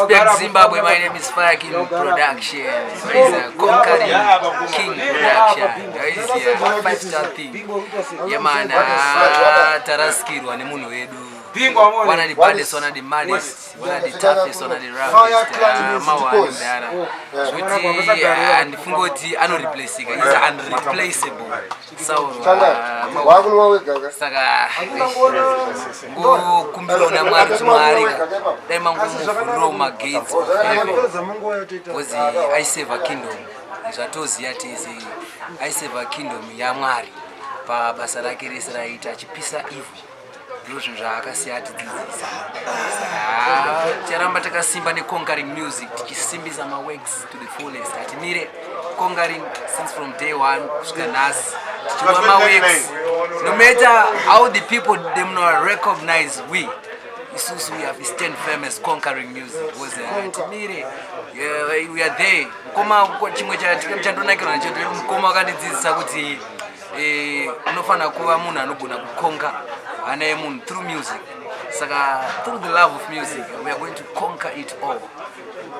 Respect Zimbabwe, my name is Fire King Production. Conquering King Production. Guys, 5-star thing. Yeah man, Taraskirwa ni munu wedu. One of the baddest, one of the maddest, one of the toughest, one of the roughest. Mawani ndara. Shuti and Fungoti unreplaceable. He's unreplaceable. So saka go kumbiona mwari tumwarika. Dema ngumufuroma gates of heaven. Because I save a kingdom. Zvatozi yatisi I save a kingdom ya mwari. Pa basa rake rese raita achipisa evil. Ndozvo zvaakasiyadzidzisa. Tiramba takasimba neconquering music, tichisimbisa maworks to the fullest. Atimire conquering since from day one kusvika nhasi. Tichipa maworks. No matter how the people them not recognize we have stand famous conquering music. Was Atimire we are there. Koma chimwe chandonakira nacho mukoma wakandidzidzisa kuti unofana kuva munhu anogona kukonga ana emunhu through music. Saka through the love of music we are going to conquer it all.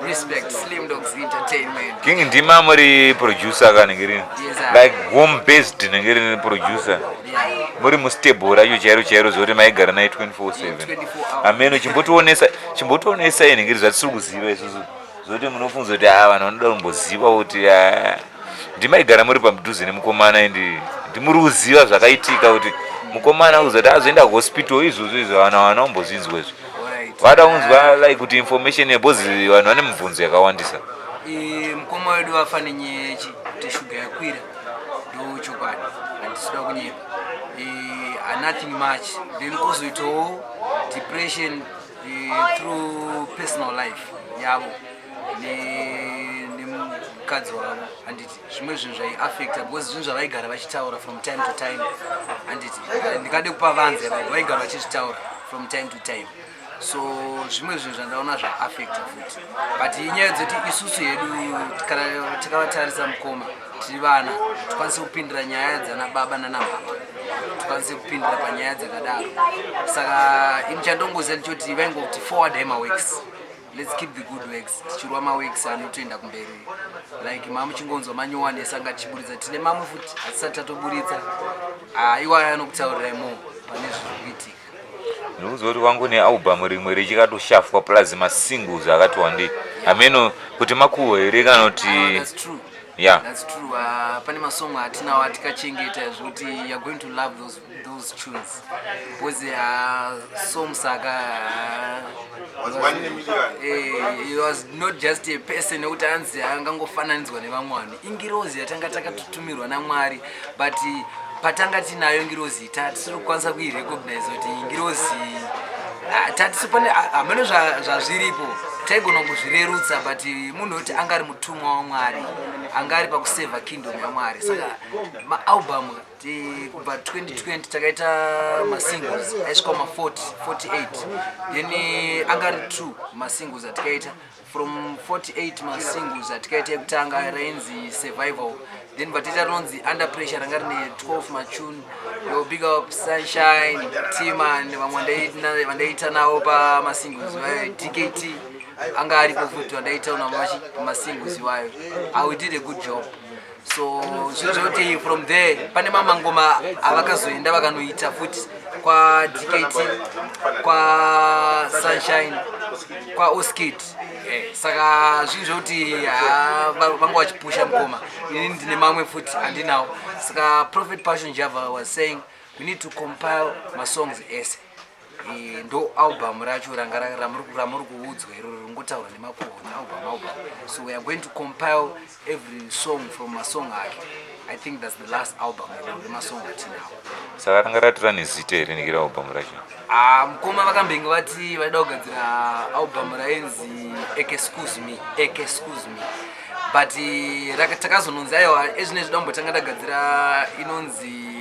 Respect Slim Dogs Entertainment. King ndima muri producer kaningiri. Like home based ningiri producer. Muri mustable rayo chero zoti maigara naye 24/7. Ameno chimbotonesa ningiri zvatisiri kuziva isusu. Zoti munofunza kuti vanhu vanoda kumboziva kuti ndimaigara muri pamudhuze nemukomana ndimuri kuziva zvakaitika kuti mukomana uzoti azoenda kuhospital izvozvo vana umbozinzwa izvo vada unzwa like kuti information yebozi vanhu vane mibvunzo yakawandisa. Mukoma wedu wafane nyechi kuti shuga yakwira ndochokwadi handisida kunyepa. Nothing much then kuzoitawo depression through personal life yavo nemukadzi wavo handiti zvimwe zvinhu zvaiaffecta because zvinhu zvavaigara vachitaura from time to time handiti ndikade kupa vanze vaigara vachizvitaura from time to time. So zvimwe zvinhu zvandaona zvaaffecta futi but inyaya dzoti isusu hedu takavatarisa mukoma tiri vana tikwanise kupindira nyaya dzana baba nana mama tikwanise kupindira panyaya dzakadaro. Saka ini chandongoziva ndichoti vaingokuti forward maworks. Let's keep the good works. Tichirwa maworks anotoenda kumberi. Like mamu chingonzwa manyowani esanga tichiburitsa tine mamu futi hatisati tatoburitsa. Iwaya anokutaurira mo pane zvikuitika. Ndikuziva kuti kwangu nealbum rimwe richikatoshafwa plus masingles akatowandi. Ameno kuti makuhwa here kana kuti. That's true. Yeah. That's true. Pane masong atinawo atikachengeta zvekuti you're going to love those tunes. Because songs was 1 in a million. He was not just a person who anzi angangofananidzwa nevamwani. Ingirozi yatanga takatutumirwa naMwari but patanga tinayo ngirozi tisiri kukwanisa kuirecognize kuti ngirozi tatisipane ameno zvazviripo taigona kuzvirerutsa but munhu kuti angari mutumwa waMwari angari pakuseva kingdom yaMwari. Saka maalbum kubva 2020 takaita masingles aisvika 48 then angari 2 masingles atikaita from 48 masingles atikaita ekutanga rainzi survival then vatita ronzi under pressure ranga rine 12 matune yo big up Sunshine Tima nevamwe vandaita nawo pamasingles vayo DKT anga aripo futi vandaita masingles iwayo. We did a good job. So zvozoti from there pane mamangoma avakazoenda vakanoita futi kwa DKT kwa Sunshine kwa Oskid. Saka zvozoti vanga vachipusha mukoma ini ndine mamwe futi handinawo. Saka Prophet Passion Java was saying we need to compile masongs ese. Ndo album racho ramuri kuudzwa iro ringotaura nemakuhwa album. So we are going to compile every song from a song ake. I think that's the last album remasong atinawo. Saka ranga ratora nezita here nikira album racho. Mukoma vakambenga vati vaida kugadzira album rainzi Excuse Me but takazononzi aiwa ezvinezvi dambotanga tagadzira inonzi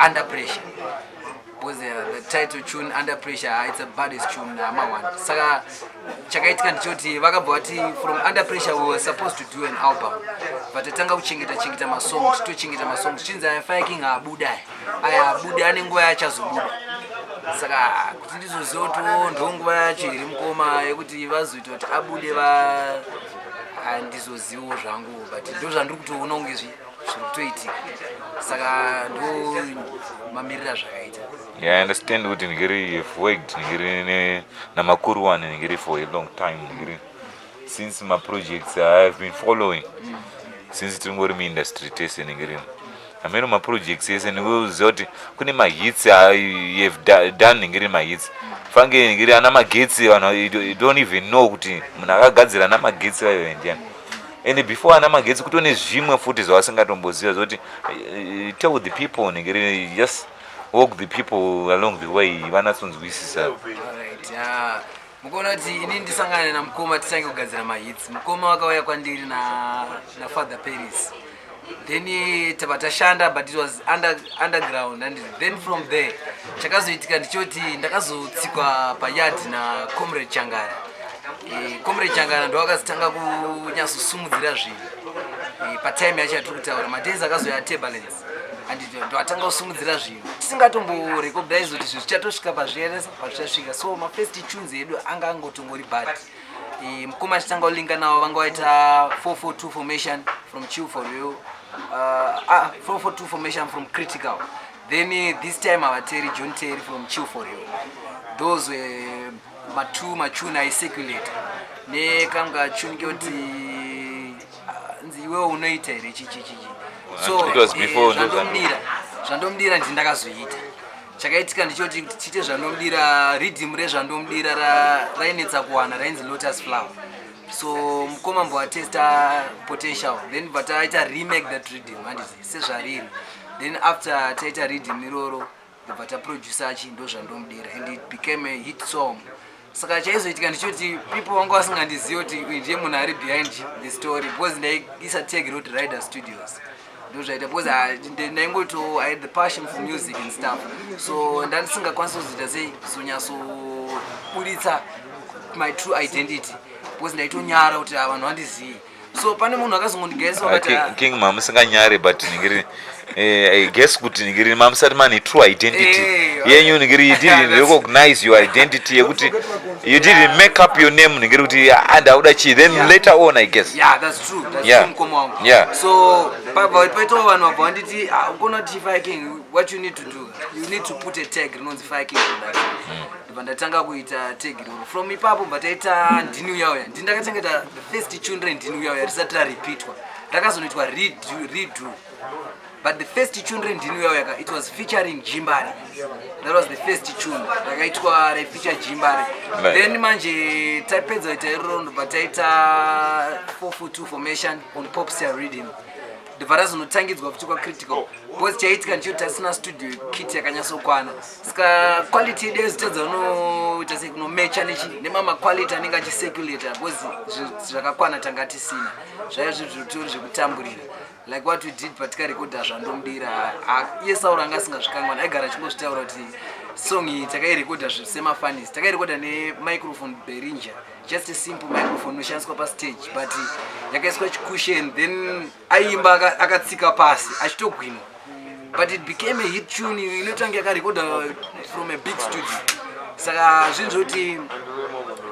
Under Pressure. Because the title tune Under Pressure it's a baddest tune one. Saka chakaitika ndichoti vakabva vati from Under Pressure we were supposed to do an album but tanga kuchengeta masong titochengeta masong chinzi Fire King abuda aya abuda ane nguva yachazobuda saka kuti ndizoziva kuti ndonguva yacho iri mukoma yekuti vazoita kuti abude handizozivo zvangu but ndo zvandiri kutoona kunge zviri kutoitika saka ndo mamirira zvakaita. Yeah, I understand kuti ngiri you've worked ngiri namakuru wane ngiri for a long time ngiri since my projects I have been following since tingori mu industry tese ngiri ameno ma projects ese ndikuziva kuti kune ma hits you have done ngiri ma hits fange ngiri ana magetsi vanhu you don't even know kuti munhu akagadzira na magetsi vayo ndiani and before ana magetsi kutone zvimwe futi zvawasingatomboziva zoti tell the people ngiri just walk the people along the way vanatsonzwisisa. Alright, mukuona kuti ini ndisangane namukoma tisange kugadzira mahits. Mukoma wakauya kwandiri na Father Paris, then tabatashanda but it was underground and then from there chakazoitika ndichoti ndakazotsikwa payard na Comrade Changara. Comrade Changara ndo akazotanga kunyasosumudzira zvinhu patime yacho yatiri kutaura madays akazoya turbulence and ndo atanga kusumudzira zvinhu tisingatomborecognize kuti zvinhu zvichatosvika pazviyeresa pazvichasvika, so ma first tunes edu anga angotongori bad. Mukoma achitanga kulinga navo vanga vaita 442 formation from Chill For You, 442 formation from Critical, then this time avateri John Terry from Chill For You. Those were matune I circulate nekanga tune kuti nziwe unoita here chichichi. So it was before zvandomdira ndindakazoita chakaitika ndichoti tiite zvandomdira rhythm rezvandomdira rainetsa kuwana rainzi Lotus Flower. So mukoma mbowatesta potential then vataita remake that rhythm handiti sezvariri, then after taita rhythm iroro vata producer achi ndo zvandomdira and it became a hit song. Saka chaizoitika ndichoti people vanga vasingandiziva kuti ndiye munhu ari behind the story because ndaisa tag roti Rider Studios ndozvaita because ndaingoto I had the passion for music and stuff, so ndandisingakwanisi kuzoita sei kuzonyatsobuditsa my true identity because ndaitonyara kuti vanhu vandizive. So pane munhu akazongondigaisa King mamusinganyare but ningiri I guess kuti ningiri mamusati mane true identity yenyu ningiri you didn't recognize your identity yekuti you didn't make up your name ningiri kuti andauda chi then later on I guess. Yeah, that's true. That's true mukoma wangu. Yeah. So paito vanhu vabva vanditi ukona kuti Fire King what you need to do, you need to put a tag rinonzi Fire King production. Ndibva ndatanga kuita tag iroro from ipapo mbataita ndini uyauya ndindakatengeta the first tune rendini uyauya risati rarepeatwa rakazonoitwa redo. But the first tune rendini uyauya it was featuring Jimbari. That was the first tune rakaitwa feature Jimbari. Then manje taipedza ita iroro ndobva taita 442 formation on Popstar rhythm. Ndibva razonotangidzwa futi Critical because chaitika ndichoti tasina studio kit yakanyatsokwana, saka quality yedu yezitedza unoita sekunomecha nemama quality anenge achicirculate because zvakakwana tanga tisina zvaiva zvitori zvekutamburira like what we did patika recorda zvandomdira yesaura anga asingazvikangwana aigara achingozvitaura kuti song iyi takairecorda semafanisi, takairecorda nemicrophone Behringer, just a simple microphone inoshandiswa pastage but yakaiswa cushion then aimba akatsika pasi achitogwinwa, but it became a hit tune inotanga yakarecorda from a big studio. Saka zvinhu zvoti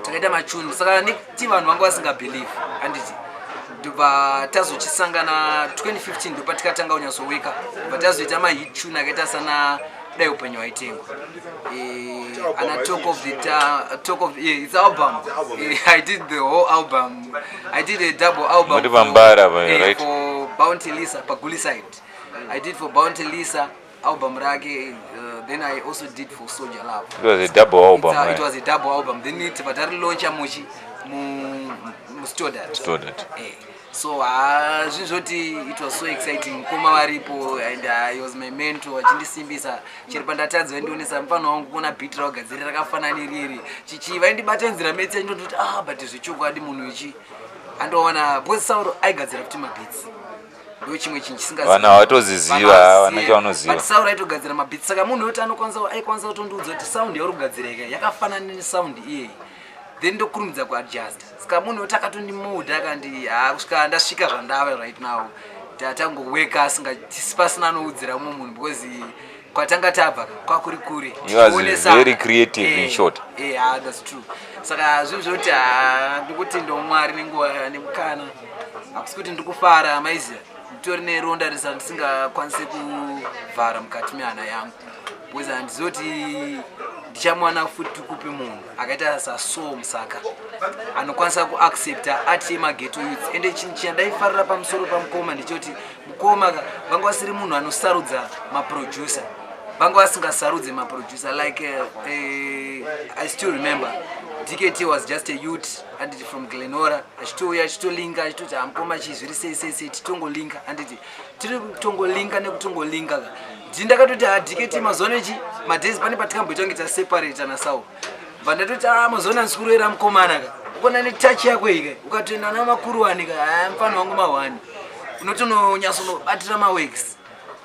takaita machuni, saka nekuti vanhu vanga vasingabelieve handiti ndobva tazochisangana 2015 ndopa tikatanga kunyatsoweka ndobva tazoita mahit tune akaita sana dai upenyu waitengwa ana talk of its album. I did the whole album. I did a double album for Bounty Lisa Paguli side. I did for Bounty Lisa album rake, then I also did for Soldier Love. It was a double album. It was a double album. Then it vatari launcha muchi mu Stoddard. So it was so exciting kuma varipo and he was my mentor achindisimbisa chiri pandatadza ndionesa mfano wangu kuona beat rawagadzira rakafananiriri chichi vaindibata nzira metse ndoti but zvichokwadi munhu ichi andoona because Sauro aigadzira kuti mabeats ndo chimwe chinhu chisingazivi vana vatoziziva vana chavanoziva but Sauro aitogadzira mabeats, saka munhu woti aikwanisa kutondiudza kuti sound yauri kugadzira yakafanana nesound iyeyi then ndokurumidza kuadjust. Saka munhu woti akatondimood akandi kusvika ndasvika zvandava right now tatangoweka pasina anoudzira mumwe munhu because kwatanga tabva kwakuri kure. He was very creative in short. Yeah, that's true. Saka zvoti ndikuti ndomwari nenguva nemukana. Akusi kuti ndikufara maiziya. Nditori neronda risa ndisingakwanisi kuvhara mukati mehana yangu. Because handizoti ndichamwana futi kupi munhu akaita saSoul Saka anokwanisa kuaccepta ati yemageto youth. Ende chinhu chandaifarira pamusoro pamukoma ndechoti mukoma vanga vasiri munhu anosarudza maproducer. Vanga vasingasarudze maproducer. Like I still remember DKT was just a youth and from Glenora. Achitolinga achitoti amukoma chizviri sei titongolinga anditi tiri kutongolinga nekutongolinga. Ndakatoti DKT mazonechi madays pane patikamboita kunge taseparate naSaul. Vandatoti mazona nsikurera mukomana ka. Ukona netouch yako ika. Ukatoenda namakuru wanika mfano wangu ma1. Unotononyaso nobatira maworks.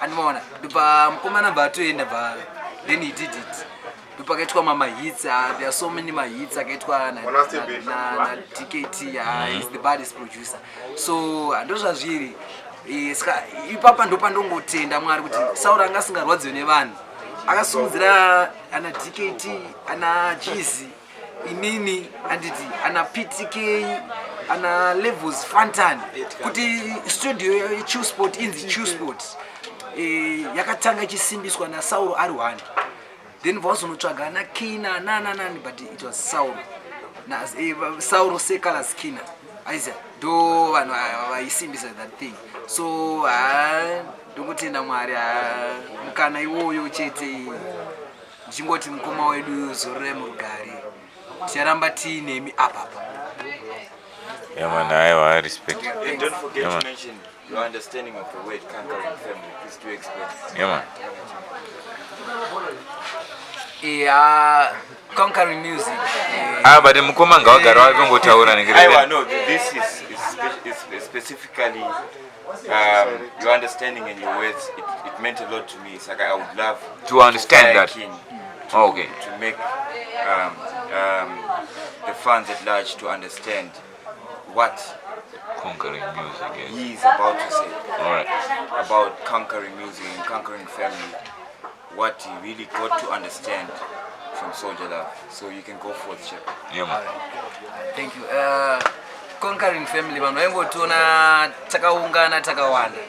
Andimoona. Ndopa mukomana batoenda ba then he did it. Ndopa kaitwa mama hits. There are so many my hits akaitwa na DKT. He's the baddest producer. So ndozvazviri. Ipapa ndopa ndongotenda Mwari kuti Saul anga asingarwadziwe nevanhu. Akasumudzira ana DKT, ana Jeezy, inini anditi ana PTK, ana Levels Fantan kuti studio yeChewsport inzi Chewsport yakatanga ichisimbiswa naSaul ari 1. Then vazonotsvaga na Kina nani but it was Saul. Na Saul Sekala Kina. Aisa do vanhu vaisimbisa that thing. So ndokutenda Mwari mukana iwoyo chete ndichingoti mukoma wedu zorore murugare ticharamba tiinemi apapa. Yeah man, I respect. And don't forget to mention your understanding of the word conquering family. Please do explain. Yeah man. Conquering music. But mukoma ngawagara wakongotaura I know this is specifically your understanding and your words. It meant a lot to me. It's like I would love to understand that. Okay. To make the fans at large to understand what conquering music is. He is about to say. Alright. About conquering music and conquering family. What he really got to understand from Soldier Love. So you can go forth, Chef. Yeah, man. Thank you. Conquering family, vanhu vaingotiona takaungana takawanda.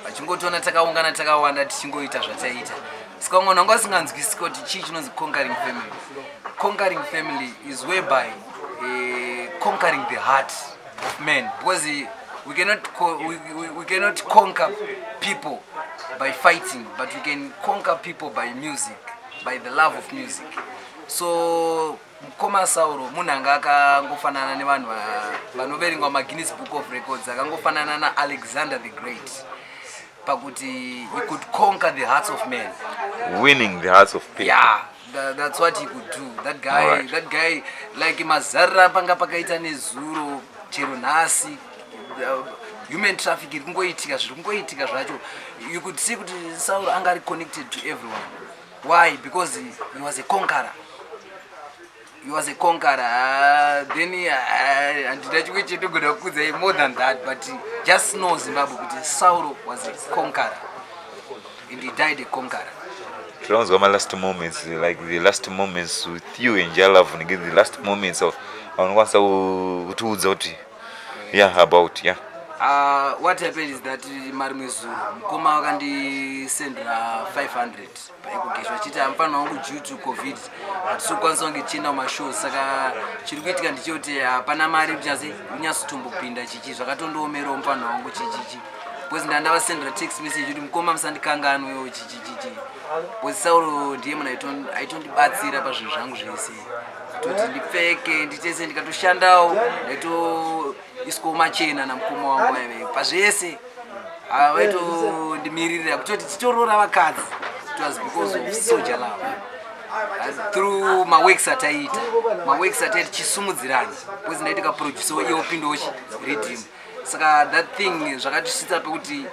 Vachingotiona takaungana takawanda tichingoita zvataita. Saka munhu anga asinganzwisisi kuti chii chinonzi conquering family. Conquering family is whereby conquering the heart of men. Because we cannot conquer people by fighting, but we can conquer people by music, by the love of music. So mukoma Saul munhu anga akangofanana nevanhu vanoverengwa maGuinness Book of Records, akangofanana naAlexander the Great pakuti he could conquer the hearts of men, winning the hearts of people. Yeah, that's what he could do. That guy like mazarra panga pakaita nezuro chero nhasi human traffic iri kungoitika zvacho. You could see kuti Saul anga ari connected to everyone. Why? Because he was a conqueror. He was a conqueror. Then more than that, but just know Zimbabwe kuti Saul was a conqueror and he died a conqueror. Those were my last moments, like the last moments with you and Jalov, and the last moments of on what's what happened is that Marimezu Mukoma wakandi send 500 paikugeshwa chiti amfana wangu due to COVID atisokwanisa kunge tienda mashows. Saka chiri kuitika ndichoti hapana mari kuti unyasotombopinda chichi zvakatondoomera mufana wangu chichichi. Because ndandavasendera text message kuti Mukoma musandikanganwewo chichichichi. Because Saul ndiye munhu aitondibatsira pazvinhu zvangu zvese kuti ndipfeke nditese ndikatoshandawo ndaitoiswawo machena namukoma wangu aive pazvese vaitondimiririra kutoti titorora vakadzi. It was because of Soldier Love. Through maworks ataita tichisumudzirana because ndaitika producer iye opindochi redeem. Saka that thing zvakatisvitsa pekuti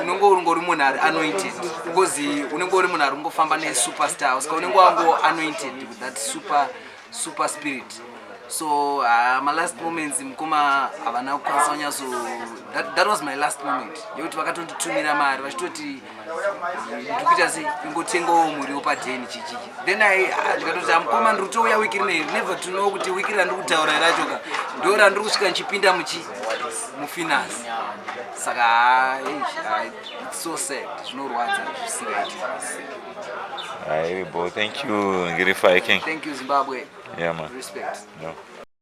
unenge uri munhu ari anointed, because unenge uri munhu ari kungofamba nesuperstar. Saka unenge wango anointed with that super spirit. So my last moments mukoma havana kukwanisa kunyaso, that was my last moment yekuti vakatonditumira mari vachitoti ndikuita sei ingotengawo muriwo padheni chichi, then ndikatoti mukoma ndiri kutouya wiki rineri, never to know kuti wiki randiri kutaura rachoka ndo randiri kusvika ndichipinda mufinance. Saka it's so sad, zvinorwadza zvisingaiti. Bo, thank you Ngirifa King. Thank you Zimbabwe. Yeah man. Respect. No.